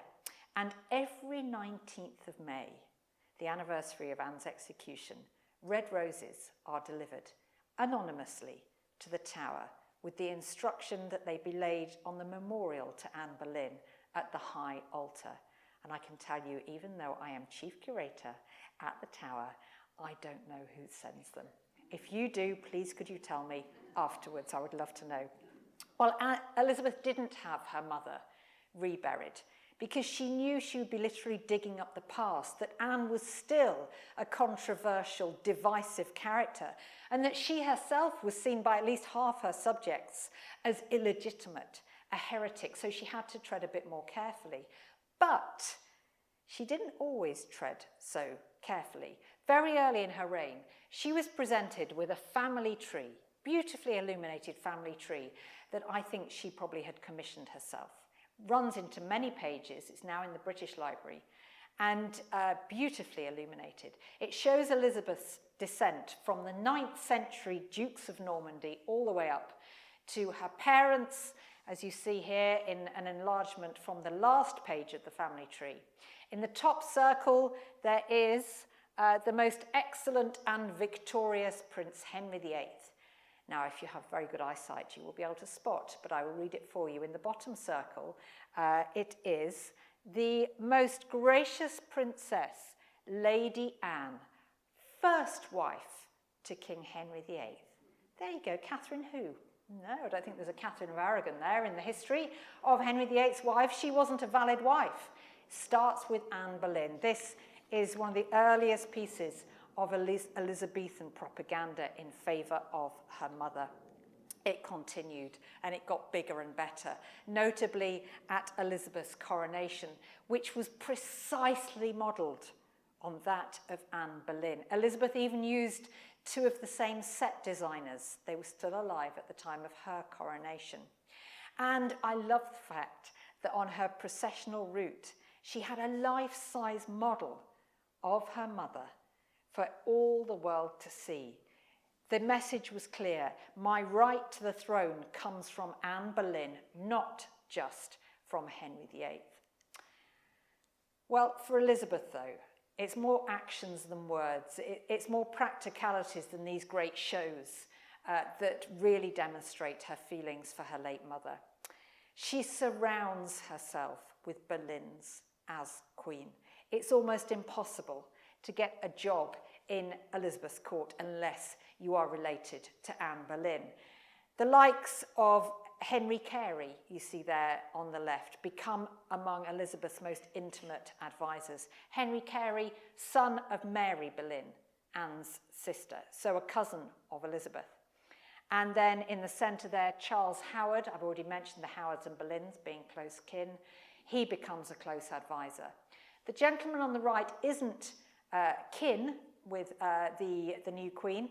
And every 19th of May, the anniversary of Anne's execution, red roses are delivered anonymously to the Tower with the instruction that they be laid on the memorial to Anne Boleyn at the High Altar. And I can tell you, even though I am chief curator at the Tower, I don't know who sends them. If you do, please could you tell me afterwards? I would love to know. Well, Elizabeth didn't have her mother reburied because she knew she would be literally digging up the past, that Anne was still a controversial, divisive character, and that she herself was seen by at least half her subjects as illegitimate, a heretic, so she had to tread a bit more carefully. But she didn't always tread so carefully. Very early in her reign, she was presented with a family tree, beautifully illuminated family tree, that I think she probably had commissioned herself. Runs into many pages. It's now in the British Library, and beautifully illuminated. It shows Elizabeth's descent from the 9th century Dukes of Normandy all the way up to her parents, as you see here in an enlargement from the last page of the family tree. In the top circle, there is the most excellent and victorious Prince Henry VIII. Now, if you have very good eyesight, you will be able to spot, but I will read it for you. In the bottom circle, it is the most gracious princess, Lady Anne, first wife to King Henry VIII. There you go, Catherine who? No, I don't think there's a Catherine of Aragon there in the history of Henry VIII's wife. She wasn't a valid wife. Starts with Anne Boleyn. This is one of the earliest pieces of Elizabethan propaganda in favour of her mother. It continued and it got bigger and better, notably at Elizabeth's coronation, which was precisely modelled on that of Anne Boleyn. Elizabeth even used two of the same set designers. They were still alive at the time of her coronation. And I love the fact that on her processional route, she had a life-size model of her mother for all the world to see. The message was clear. My right to the throne comes from Anne Boleyn, not just from Henry VIII. Well, for Elizabeth, though, it's more actions than words. It's more practicalities than these great shows that really demonstrate her feelings for her late mother. She surrounds herself with Boleyns as queen. It's almost impossible to get a job in Elizabeth's court unless you are related to Anne Boleyn. The likes of Henry Carey, you see there on the left, become among Elizabeth's most intimate advisors. Henry Carey, son of Mary Boleyn, Anne's sister, so a cousin of Elizabeth. And then in the centre there, Charles Howard. I've already mentioned the Howards and Boleyns being close kin. He becomes a close advisor. The gentleman on the right isn't kin with the new queen,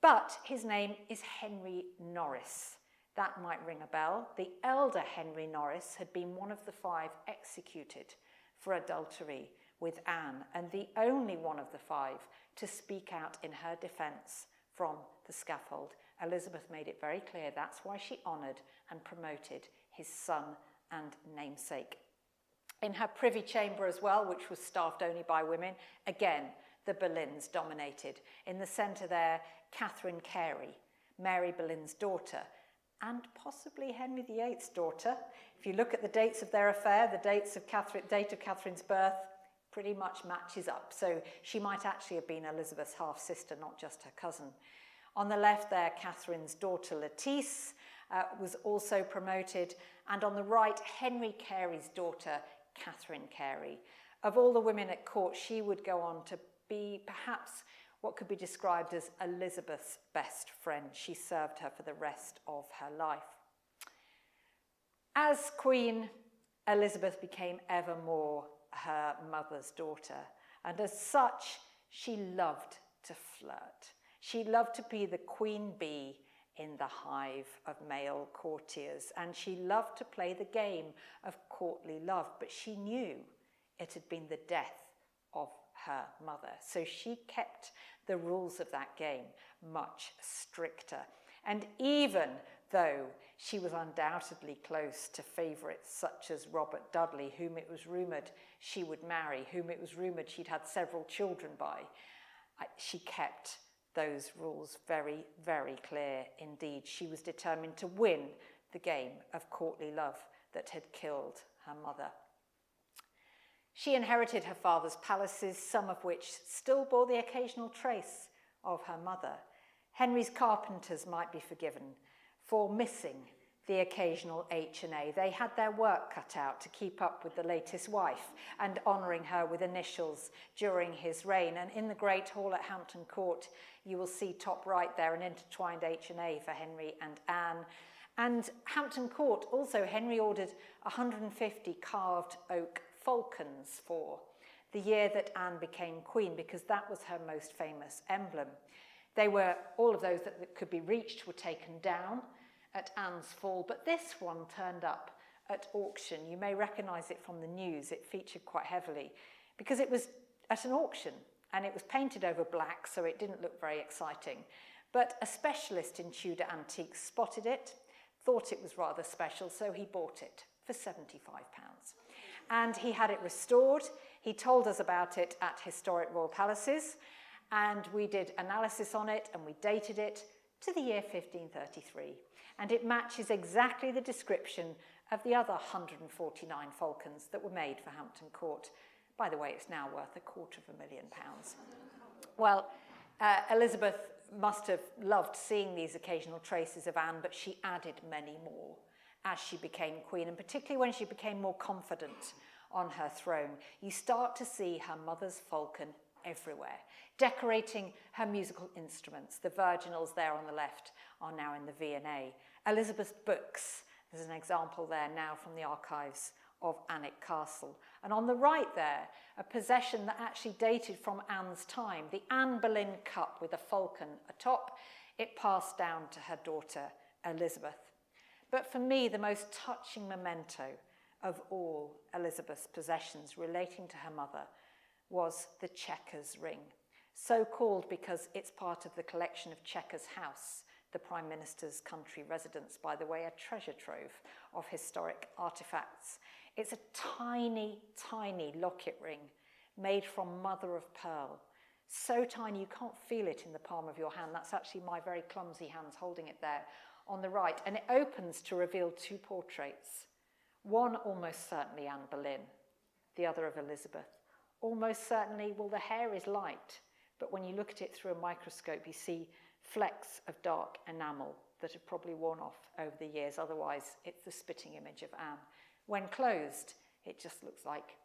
but his name is Henry Norris. That might ring a bell. The elder Henry Norris had been one of the 5 executed for adultery with Anne, and the only one of the 5 to speak out in her defence from the scaffold. Elizabeth made it very clear that's why she honoured and promoted his son and namesake. In her privy chamber as well, which was staffed only by women, again, the Boleyns dominated. In the centre there, Catherine Carey, Mary Boleyn's daughter, and possibly Henry VIII's daughter. If you look at the dates of their affair, the date of Catherine's birth pretty much matches up. So she might actually have been Elizabeth's half-sister, not just her cousin. On the left there, Catherine's daughter Lettice was also promoted. And on the right, Henry Carey's daughter, Catherine Carey. Of all the women at court, she would go on to be perhaps what could be described as Elizabeth's best friend. She served her for the rest of her life. As Queen, Elizabeth became ever more her mother's daughter, and as such, she loved to flirt. She loved to be the queen bee in the hive of male courtiers, and she loved to play the game of courtly love, but she knew it had been the death of her mother. So she kept the rules of that game much stricter. And even though she was undoubtedly close to favourites such as Robert Dudley, whom it was rumoured she would marry, whom it was rumoured she'd had several children by, she kept those rules very, very clear indeed. She was determined to win the game of courtly love that had killed her mother. She inherited her father's palaces, some of which still bore the occasional trace of her mother. Henry's carpenters might be forgiven for missing the occasional H&A. They had their work cut out to keep up with the latest wife and honouring her with initials during his reign. And in the Great Hall at Hampton Court, you will see top right there an intertwined H&A for Henry and Anne. And Hampton Court, also, Henry ordered 150 carved oak falcons for the year that Anne became queen, because that was her most famous emblem. They were, all of those that could be reached were taken down at Anne's fall, but this one turned up at auction. You may recognise it from the news. It featured quite heavily because it was at an auction and it was painted over black, so it didn't look very exciting. But a specialist in Tudor antiques spotted it, thought it was rather special, so he bought it for £75. And he had it restored. He told us about it at Historic Royal Palaces, and we did analysis on it and we dated it to the year 1533. And it matches exactly the description of the other 149 falcons that were made for Hampton Court. By the way, it's now worth £250,000. Well, Elizabeth must have loved seeing these occasional traces of Anne, but she added many more as she became queen, and particularly when she became more confident on her throne. You start to see her mother's falcon everywhere, decorating her musical instruments. The virginals there on the left are now in the V&A. Elizabeth's books, there's an example there now from the archives of Alnwick Castle. And on the right there, a possession that actually dated from Anne's time, the Anne Boleyn cup with a falcon atop. It passed down to her daughter, Elizabeth. But for me, the most touching memento of all Elizabeth's possessions relating to her mother was the Chequers ring, so called because it's part of the collection of Chequers House, the Prime Minister's country residence, by the way, a treasure trove of historic artefacts. It's a tiny, tiny locket ring made from mother of pearl, so tiny you can't feel it in the palm of your hand. That's actually my very clumsy hands holding it there on the right, and it opens to reveal two portraits. One almost certainly Anne Boleyn, the other of Elizabeth. Almost certainly, well, the hair is light, but when you look at it through a microscope, you see flecks of dark enamel that have probably worn off over the years. Otherwise, it's the spitting image of Anne. When closed, it just looks like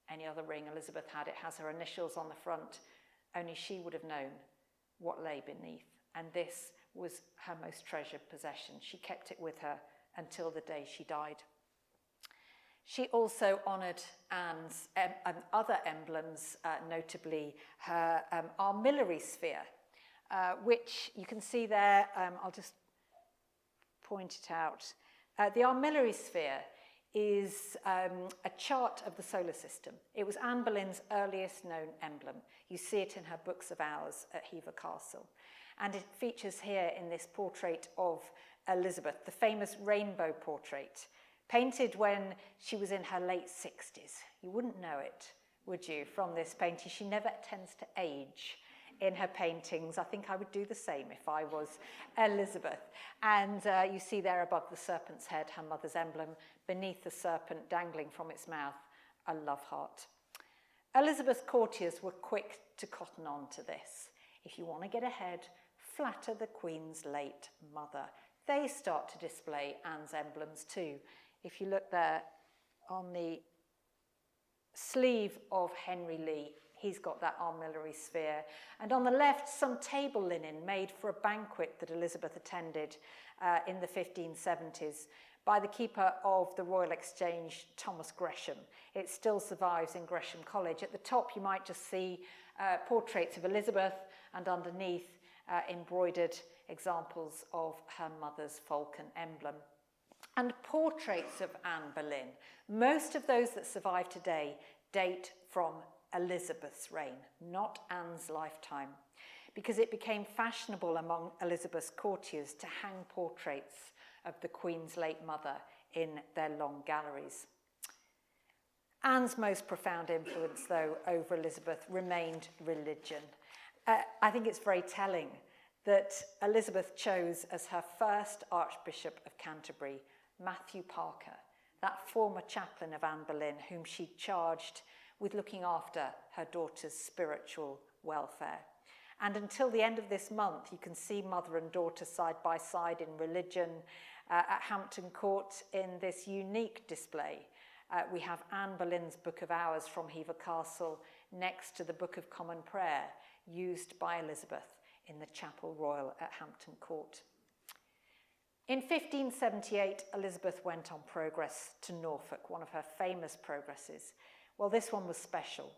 any other ring Elizabeth had. It has her initials on the front. Only she would have known what lay beneath. And this was her most treasured possession. She kept it with her until the day she died. She also honoured Anne's other emblems, notably her armillary sphere, which you can see there. I'll just point it out. The armillary sphere is a chart of the solar system. It was Anne Boleyn's earliest known emblem. You see it in her books of hours at Hever Castle. And it features here in this portrait of Elizabeth, the famous rainbow portrait, painted when she was in her late 60s. You wouldn't know it, would you, from this painting? She never tends to age in her paintings. I think I would do the same if I was Elizabeth. And you see there above the serpent's head, her mother's emblem, beneath the serpent dangling from its mouth, a love heart. Elizabeth's courtiers were quick to cotton on to this. If you want to get ahead, flatter the Queen's late mother. They start to display Anne's emblems too. If you look there on the sleeve of Henry Lee, he's got that armillary sphere. And on the left, some table linen made for a banquet that Elizabeth attended in the 1570s by the keeper of the Royal Exchange, Thomas Gresham. It still survives in Gresham College. At the top, you might just see portraits of Elizabeth, and underneath, embroidered examples of her mother's falcon emblem. And portraits of Anne Boleyn, most of those that survive today date from Elizabeth's reign, not Anne's lifetime, because it became fashionable among Elizabeth's courtiers to hang portraits of the Queen's late mother in their long galleries. Anne's most profound influence, though, over Elizabeth remained religion. I think it's very telling that Elizabeth chose as her first Archbishop of Canterbury Matthew Parker, that former chaplain of Anne Boleyn, whom she charged with looking after her daughter's spiritual welfare. And until the end of this month, you can see mother and daughter side by side in religion at Hampton Court in this unique display. We have Anne Boleyn's Book of Hours from Hever Castle next to the Book of Common Prayer used by Elizabeth in the Chapel Royal at Hampton Court. In 1578, Elizabeth went on progress to Norfolk, one of her famous progresses. Well, this one was special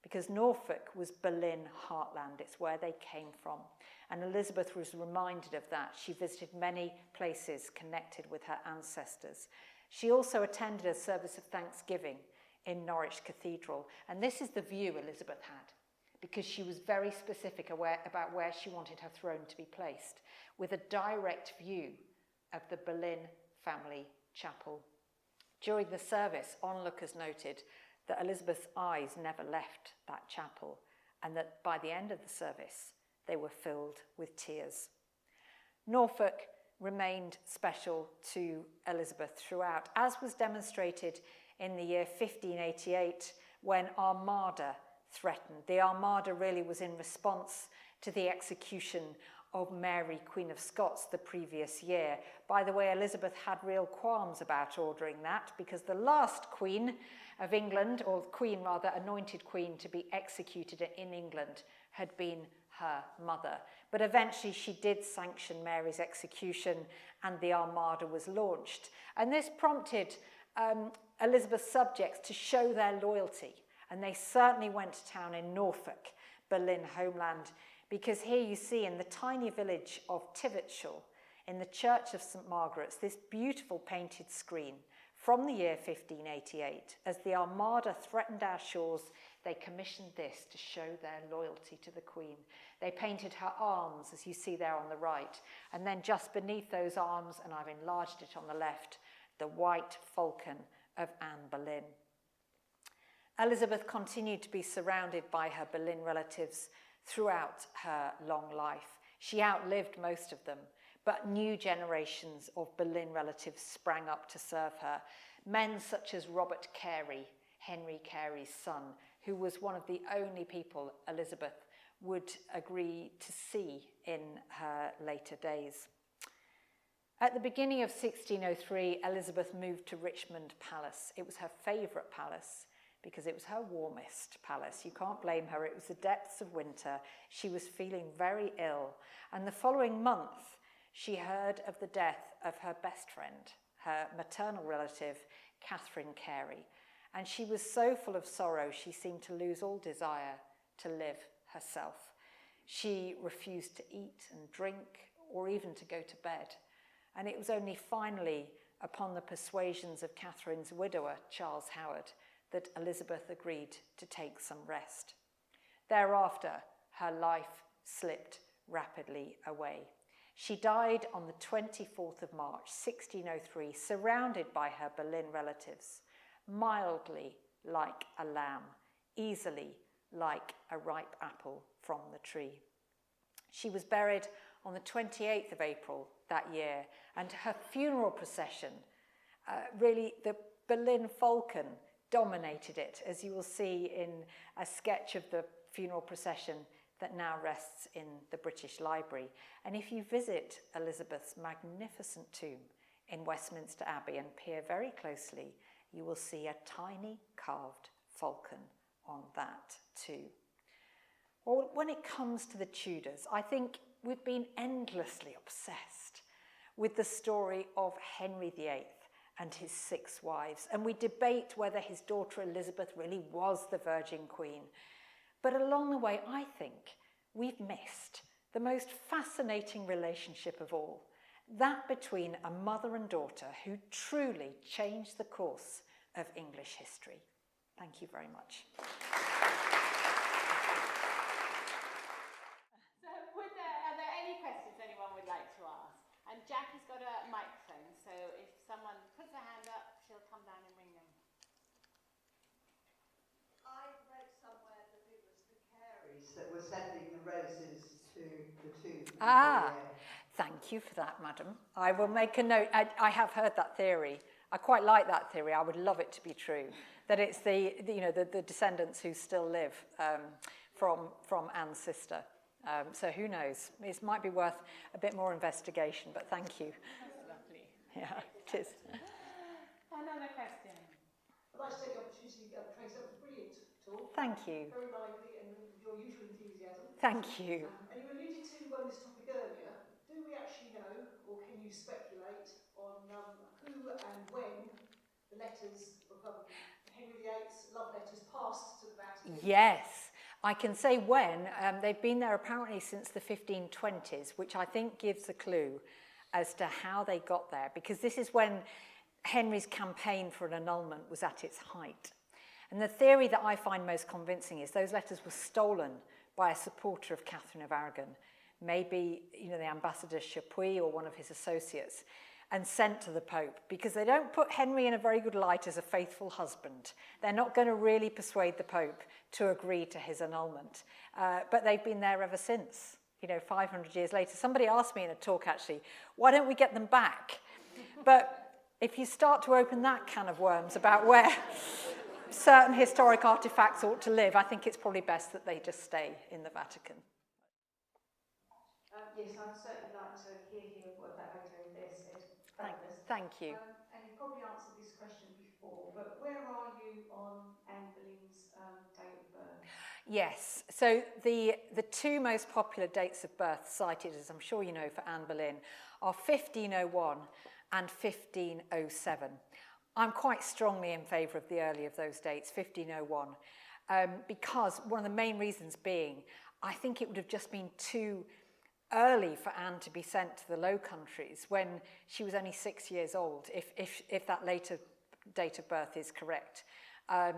because Norfolk was Boleyn heartland. It's where they came from. And Elizabeth was reminded of that. She visited many places connected with her ancestors. She also attended a service of thanksgiving in Norwich Cathedral. And this is the view Elizabeth had, because she was very specific about where she wanted her throne to be placed, with a direct view of the Boleyn family chapel. During the service, onlookers noted that Elizabeth's eyes never left that chapel, and that by the end of the service, they were filled with tears. Norfolk remained special to Elizabeth throughout, as was demonstrated in the year 1588 when Armada threatened. The Armada really was in response to the execution of Mary, Queen of Scots, the previous year. By the way, Elizabeth had real qualms about ordering that because the last Queen of England, or Queen rather, anointed Queen to be executed in England, had been her mother. But eventually she did sanction Mary's execution and the Armada was launched. And this prompted Elizabeth's subjects to show their loyalty. And they certainly went to town in Norfolk, Boleyn homeland, because here you see in the tiny village of Tivitshall, in the Church of St. Margaret's, this beautiful painted screen from the year 1588. As the Armada threatened our shores, they commissioned this to show their loyalty to the Queen. They painted her arms, as you see there on the right, and then just beneath those arms, and I've enlarged it on the left, the white falcon of Anne Boleyn. Elizabeth continued to be surrounded by her Boleyn relatives throughout her long life. She outlived most of them, but new generations of Boleyn relatives sprang up to serve her. Men such as Robert Carey, Henry Carey's son, who was one of the only people Elizabeth would agree to see in her later days. At the beginning of 1603, Elizabeth moved to Richmond Palace. It was her favourite palace, because it was her warmest palace. You can't blame her. It was the depths of winter. She was feeling very ill. And the following month, she heard of the death of her best friend, her maternal relative, Catherine Carey. And she was so full of sorrow, she seemed to lose all desire to live herself. She refused to eat and drink or even to go to bed. And it was only finally upon the persuasions of Catherine's widower, Charles Howard, that Elizabeth agreed to take some rest. Thereafter, her life slipped rapidly away. She died on the 24th of March, 1603, surrounded by her Boleyn relatives, mildly like a lamb, easily like a ripe apple from the tree. She was buried on the 28th of April that year, and her funeral procession, really the Boleyn falcon, dominated it, as you will see in a sketch of the funeral procession that now rests in the British Library. And if you visit Elizabeth's magnificent tomb in Westminster Abbey and peer very closely, you will see a tiny carved falcon on that too. Well, when it comes to the Tudors, I think we've been endlessly obsessed with the story of Henry VIII and his 6 wives, and we debate whether his daughter Elizabeth really was the Virgin Queen. But along the way, I think we've missed the most fascinating relationship of all, that between a mother and daughter who truly changed the course of English history. Thank you very much. So are there any questions anyone would like to ask? And Jackie's got a microphone, so if someone puts their hand up, she'll come down and ring them. I read somewhere that it was the Careys that were sending the roses to the tomb. Thank you for that, madam. I will make a note. I have heard that theory. I quite like that theory. I would love it to be true. That it's the descendants who still live from Anne's sister. So who knows? It might be worth a bit more investigation, but thank you. That's lovely. Yeah, it is. Another question. I'd like to take the opportunity, Tracy, that was a brilliant talk. Thank you. Very lively and with your usual enthusiasm. Thank you. And you alluded to this topic earlier. Do we actually know, or can you speculate on who and when the letters of Henry VIII's love letters passed to the Vatican? Yes, I can say when. They've been there apparently since the 1520s, which I think gives a clue as to how they got there, because this is when Henry's campaign for an annulment was at its height. And the theory that I find most convincing is those letters were stolen by a supporter of Catherine of Aragon, maybe the ambassador Chapuis or one of his associates, and sent to the Pope, because they don't put Henry in a very good light as a faithful husband. They're not going to really persuade the Pope to agree to his annulment. But they've been there ever since, 500 years later. Somebody asked me in a talk, actually, why don't we get them back? But if you start to open that can of worms about where certain historic artifacts ought to live, I think it's probably best that they just stay in the Vatican. Yes, I'd certainly like to hear what that later this is. Thank you. And you probably answered this question before, but where are you on Anne Boleyn's date of birth? Yes, so the two most popular dates of birth cited, as I'm sure you know, for Anne Boleyn are 1501 and 1507. I'm quite strongly in favour of the early of those dates, 1501, because one of the main reasons being, I think it would have just been too early for Anne to be sent to the Low Countries when she was only 6 years old, if that later date of birth is correct. I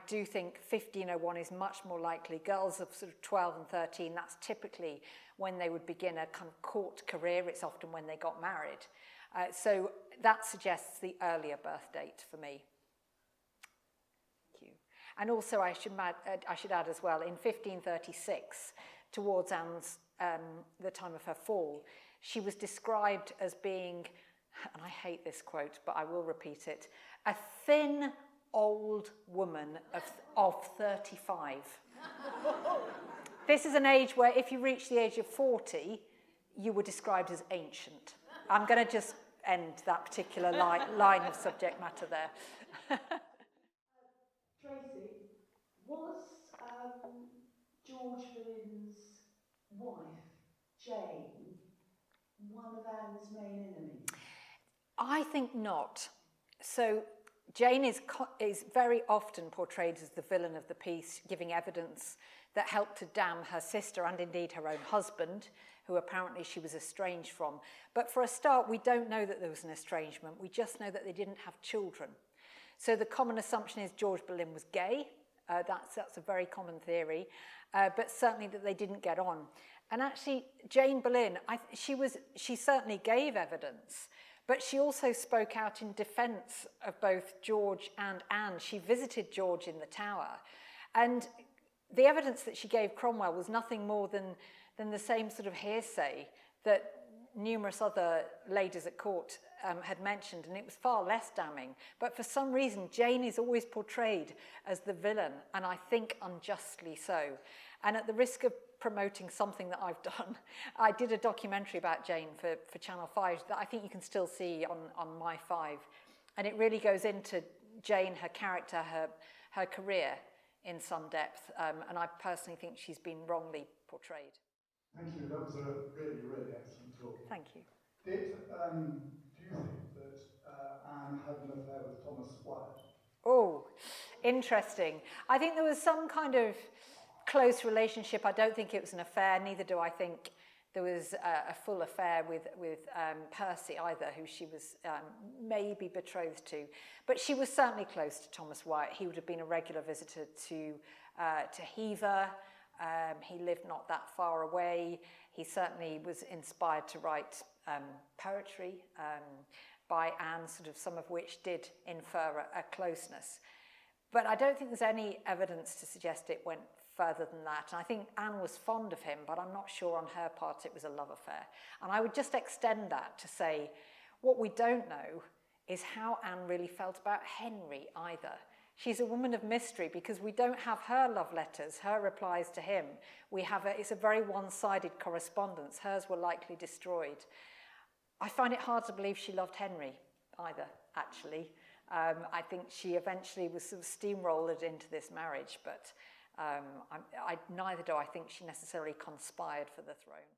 do think 1501 is much more likely. Girls of sort of 12 and 13, that's typically when they would begin a kind of court career. It's often when they got married. So that suggests the earlier birth date for me. Thank you. And also I should add as well, in 1536, towards Anne's, the time of her fall, she was described as being, and I hate this quote, but I will repeat it, a thin old woman of 35. This is an age where if you reach the age of 40, you were described as ancient. I'm going to just end that particular line of subject matter there. Tracy, was George Boleyn's wife, Jane, one of Anne's main enemies? I think not. So Jane is very often portrayed as the villain of the piece, giving evidence that helped to damn her sister and indeed her own husband, who apparently she was estranged from. But for a start, we don't know that there was an estrangement. We just know that they didn't have children. So the common assumption is George Boleyn was gay. That's a very common theory, but certainly that they didn't get on. And actually, Jane Boleyn, she certainly gave evidence, but she also spoke out in defence of both George and Anne. She visited George in the Tower, and the evidence that she gave Cromwell was nothing more than the same sort of hearsay that numerous other ladies at court had mentioned, and it was far less damning. But for some reason, Jane is always portrayed as the villain, and I think unjustly so. And at the risk of promoting something that I've done, I did a documentary about Jane for Channel 5 that I think you can still see on My 5. And it really goes into Jane, her character, her career in some depth. And I personally think she's been wrongly portrayed. Thank you. That was a really, really excellent talk. Thank you. Do you think that Anne had an affair with Thomas Wyatt? Oh, interesting. I think there was some kind of close relationship. I don't think it was an affair. Neither do I think there was a full affair with Percy either, who she was maybe betrothed to. But she was certainly close to Thomas Wyatt. He would have been a regular visitor to Hever. He lived not that far away. He certainly was inspired to write poetry by Anne, sort of some of which did infer a closeness. But I don't think there's any evidence to suggest it went further than that. And I think Anne was fond of him, but I'm not sure on her part it was a love affair. And I would just extend that to say, what we don't know is how Anne really felt about Henry either. She's a woman of mystery because we don't have her love letters, her replies to him. It's a very one-sided correspondence. Hers were likely destroyed. I find it hard to believe she loved Henry either, actually. I think she eventually was sort of steamrolled into this marriage, but neither do I think she necessarily conspired for the throne.